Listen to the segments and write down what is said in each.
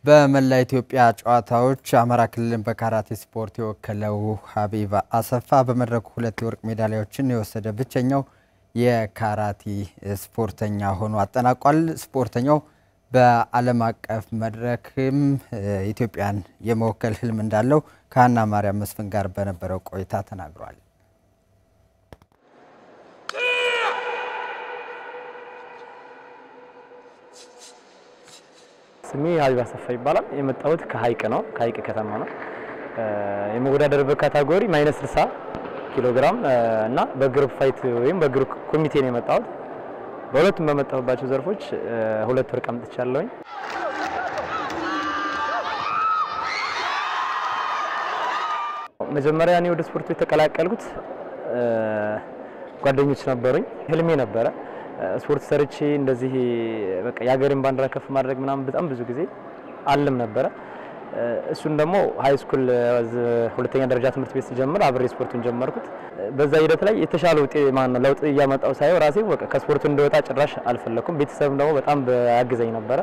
በመላ ኢትዮጵያ ጨዋታዎች አማራ ክልልን በካራቴ ስፖርት የወከለው ሀቢባ አሰፋ በመድረኩ 2 የወርቅ ሜዳሊያዎችን የወሰደ ብቸኛው የካራቴ ስፖርተኛ ሆኖ አጠናቋል። ስፖርተኛው በዓለም አቀፍ መድረክም ኢትዮጵያን የመወከል ህልም እንዳለው ከሃና ማርያም መስፍን ጋር በነበረው ቆይታ ተናግሯል። ስሜ ሀቢባ አሰፋ ይባላል። የመጣሁት ከሀይቅ ነው፣ ከሀይቅ ከተማ ነው። የመወዳደርበት ካታጎሪ -60 ኪሎ ግራም እና በግሩፕ ፋይት ወይም በግሩፕ ኮሚቴ ነው የመጣሁት። በሁለቱም በመጣሁባቸው ዘርፎች 2 ወርቅ አምጥቻለሁኝ። መጀመሪያ እኔ ወደ ስፖርቱ የተቀላቀልኩት ጓደኞች ነበሩኝ፣ ህልሜ ነበረ ስፖርት ሰርቼ እንደዚህ በቃ ያገሬን ባንዲራ ከፍ ማድረግ ምናምን በጣም ብዙ ጊዜ አልም ነበረ። እሱን ደግሞ ሃይ ስኩል ሁለተኛ ደረጃ ትምህርት ቤት ሲጀምር አብሬ ስፖርቱን ጀመርኩት። በዛ ሂደት ላይ የተሻለ ለውጥ እያመጣው ሳይው ራሴ በቃ ከስፖርቱ እንደወጣ ጭራሽ አልፈለኩም። ቤተሰብም ደግሞ በጣም ያግዘኝ ነበረ።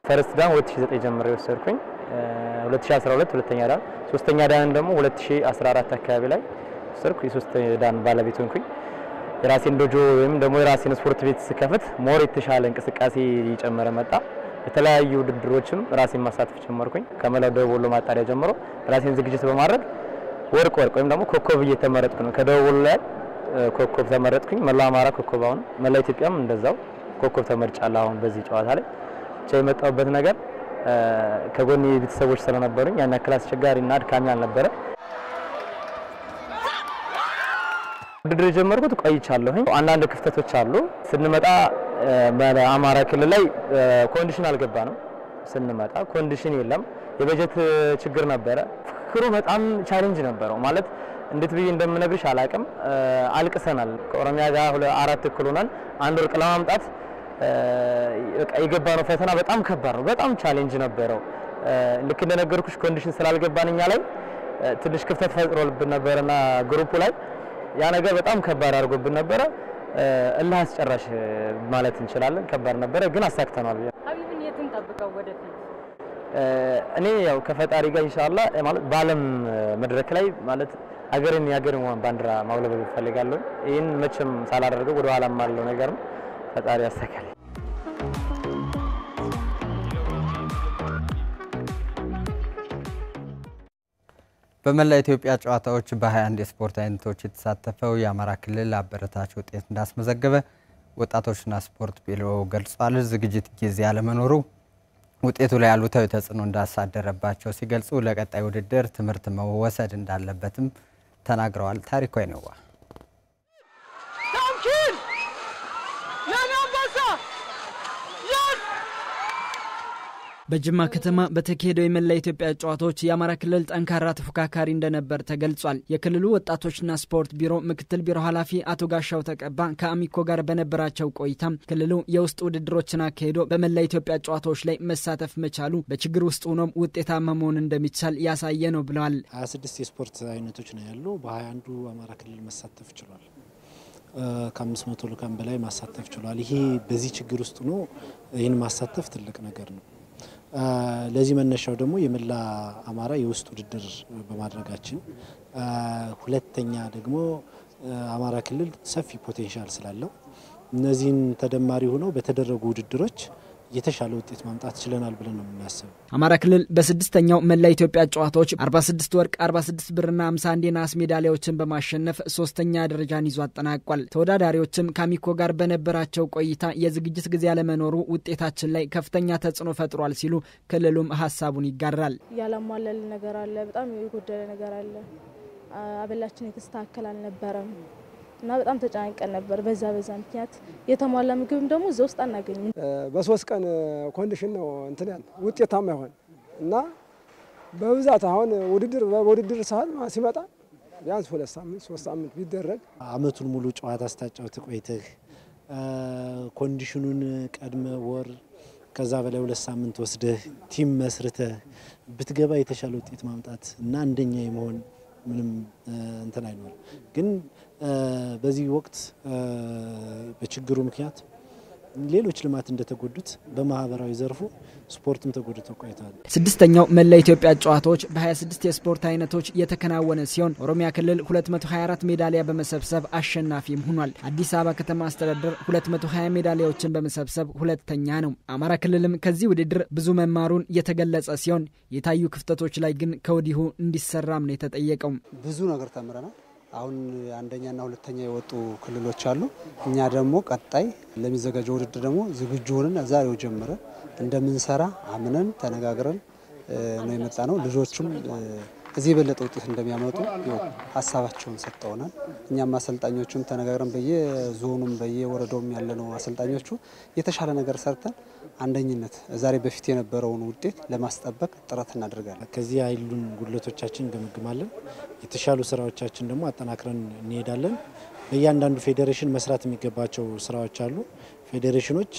ፈርስት ዳን 2009 ጀምሬ ወሰድኩኝ። 2012 ሁለተኛ ዳን፣ ሶስተኛ ዳን ደግሞ 2014 አካባቢ ላይ ወሰድኩ። የሶስተኛ ዳን ባለቤት ሆንኩኝ። የራሴን ዶጆ ወይም ደግሞ የራሴን ስፖርት ቤት ስከፍት ሞር የተሻለ እንቅስቃሴ እየጨመረ መጣ። የተለያዩ ውድድሮችም ራሴን ማሳተፍ ጀመርኩኝ። ከመላው ደቡብ ወሎ ማጣሪያ ጀምሮ ራሴን ዝግጅት በማድረግ ወርቅ ወይም ደግሞ ኮከብ እየተመረጥኩ ነው። ከደቡብ ወሎ ላይ ኮከብ ተመረጥኩኝ። መላው አማራ ኮከብ፣ አሁን መላው ኢትዮጵያም እንደዛው ኮከብ ተመርጫለሁ። አሁን በዚህ ጨዋታ ላይ የመጣሁበት ነገር ከጎኔ ቤተሰቦች ስለነበሩኝ ያን ያክል አስቸጋሪና አድካሚ አልነበረ። ውድድር ጀመርኩት ቆይቻለሁኝ። አንዳንድ ክፍተቶች አሉ። ስንመጣ በአማራ ክልል ላይ ኮንዲሽን አልገባንም። ስንመጣ ኮንዲሽን የለም፣ የበጀት ችግር ነበረ። ፍክሩ በጣም ቻሌንጅ ነበረው። ማለት እንዴት ብዬ እንደምነግርሽ አላቅም። አልቅሰናል። ከኦሮሚያ ጋር 4 እኩል ሆነን 1 ወርቅ ለማምጣት የገባነው ፈተና በጣም ከባድ ነው። በጣም ቻሌንጅ ነበረው። ልክ እንደነገርኩሽ ኮንዲሽን ስላልገባንኛ ላይ ትንሽ ክፍተት ፈጥሮልብን ነበርና ግሩፑ ላይ ያ ነገር በጣም ከባድ አድርጎብን ነበረ። እልህ አስጨራሽ ማለት እንችላለን። ከባድ ነበረ ግን አሳክተናል። ሀቢብን የትን ጠብቀው ወደፊት? እኔ ያው ከፈጣሪ ጋር ኢንሻአላህ ማለት በዓለም መድረክ ላይ ማለት አገርን ባንዲራ ማውለበለብ እፈልጋለሁ። ይሄን መቼም ሳላደርገው ወደ ኋላ ማለው ነገር ነው። ፈጣሪ ያሳካል። በመላ ኢትዮጵያ ጨዋታዎች በ21 የስፖርት አይነቶች የተሳተፈው የአማራ ክልል አበረታች ውጤት እንዳስመዘገበ ወጣቶችና ስፖርት ቢሮ ገልጿል። ዝግጅት ጊዜ ያለመኖሩ ውጤቱ ላይ አሉታዊ ተጽዕኖ እንዳሳደረባቸው ሲገልጹ ለቀጣይ ውድድር ትምህርት መወሰድ እንዳለበትም ተናግረዋል። ታሪኩ አይነዋ በጅማ ከተማ በተካሄደው የመላ ኢትዮጵያ ጨዋታዎች የአማራ ክልል ጠንካራ ተፎካካሪ እንደነበር ተገልጿል። የክልሉ ወጣቶችና ስፖርት ቢሮ ምክትል ቢሮ ኃላፊ አቶ ጋሻው ተቀባ ከአሚኮ ጋር በነበራቸው ቆይታ ክልሉ የውስጥ ውድድሮችን አካሄዶ በመላ ኢትዮጵያ ጨዋታዎች ላይ መሳተፍ መቻሉ በችግር ውስጥ ሆኖም ውጤታማ መሆን እንደሚቻል ያሳየ ነው ብለዋል። 26 የስፖርት አይነቶች ነው ያሉ። በ21ዱ አማራ ክልል መሳተፍ ችሏል። ከ500 ልካም በላይ ማሳተፍ ችሏል። ይሄ በዚህ ችግር ውስጥ ነው ይህን ማሳተፍ ትልቅ ነገር ነው። ለዚህ መነሻው ደግሞ የመላ አማራ የውስጥ ውድድር በማድረጋችን፣ ሁለተኛ ደግሞ አማራ ክልል ሰፊ ፖቴንሻል ስላለው እነዚህን ተደማሪ ሆነው በተደረጉ ውድድሮች የተሻለ ውጤት ማምጣት ችለናል ብለን ነው የምናስበው። አማራ ክልል በ6ኛው መላ ኢትዮጵያ ጨዋታዎች 46 ወርቅ 46 ብርና 51 የናስ ሜዳሊያዎችን በማሸነፍ 3ኛ ደረጃን ይዞ አጠናቋል። ተወዳዳሪዎችም ከአሚኮ ጋር በነበራቸው ቆይታ የዝግጅት ጊዜ ያለመኖሩ ውጤታችን ላይ ከፍተኛ ተጽዕኖ ፈጥሯል ሲሉ ክልሉም ሀሳቡን ይጋራል። ያላማለል ነገር አለ፣ በጣም የጎደለ ነገር አለ። አበላችን የተስተካከለ አልነበረም እና በጣም ተጨናንቀን ነበር። በዛ ምክንያት የተሟላ ምግብም ደግሞ እዛው ውስጥ አናገኝም። በ3 ቀን ኮንዲሽን ነው እንትን ያለ ውጤታማ ይሆን እና በብዛት አሁን ውድድር ሰዓት ሲመጣ ቢያንስ 2 ሳምንት 3 ሳምንት ቢደረግ አመቱን ሙሉ ጨዋታ አስታጫውት ቆይተህ ኮንዲሽኑን ቀድመ ወር ከዛ በላይ 2 ሳምንት ወስደህ ቲም መስርተህ ብትገባ የተሻለ ውጤት ማምጣት እና አንደኛ የመሆን ምንም እንትን አይኖር ግን በዚህ ወቅት በችግሩ ምክንያት ሌሎች ልማት እንደተጎዱት በማህበራዊ ዘርፉ ስፖርትም ተጎድቶ ቆይቷል። ስድስተኛው መላ ኢትዮጵያ ጨዋታዎች በ26 የስፖርት አይነቶች የተከናወነ ሲሆን ኦሮሚያ ክልል 224 ሜዳሊያ በመሰብሰብ አሸናፊም ሆኗል። አዲስ አበባ ከተማ አስተዳደር 220 ሜዳሊያዎችን በመሰብሰብ ሁለተኛ ነው። አማራ ክልልም ከዚህ ውድድር ብዙ መማሩን የተገለጸ ሲሆን የታዩ ክፍተቶች ላይ ግን ከወዲሁ እንዲሰራም ነው የተጠየቀው። ብዙ ነገር ተምረናል። አሁን አንደኛና ሁለተኛ የወጡ ክልሎች አሉ። እኛ ደግሞ ቀጣይ ለሚዘጋጀው ውድድር ደግሞ ዝግጁ ሆነን ዛሬው ጀምረን እንደምንሰራ አምነን ተነጋግረን ነው የመጣነው። ልጆቹም ከዚህ የበለጠ ውጤት እንደሚያመጡ ሀሳባቸውን ሰጥተውናል። እኛም አሰልጣኞቹም ተነጋግረን በየዞኑም በየወረዳውም ያለነው አሰልጣኞቹ የተሻለ ነገር ሰርተን አንደኝነት ዛሬ በፊት የነበረውን ውጤት ለማስጠበቅ ጥረት እናደርጋለን። ከዚህ ያሉን ጉድለቶቻችን እንገመግማለን። የተሻሉ ስራዎቻችን ደግሞ አጠናክረን እንሄዳለን። በእያንዳንዱ ፌዴሬሽን መስራት የሚገባቸው ስራዎች አሉ። ፌዴሬሽኖች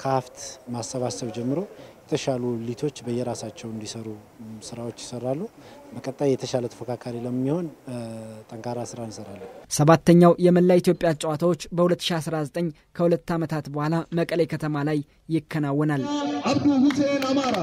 ከሀብት ማሰባሰብ ጀምሮ የተሻሉ ሊቶች በየራሳቸው እንዲሰሩ ስራዎች ይሰራሉ። በቀጣይ የተሻለ ተፎካካሪ ለሚሆን ጠንካራ ስራ እንሰራለን። ሰባተኛው የመላ ኢትዮጵያ ጨዋታዎች በ2019 ከ2 ዓመታት በኋላ መቀሌ ከተማ ላይ ይከናወናል። አብዱ ሁሴን አማራ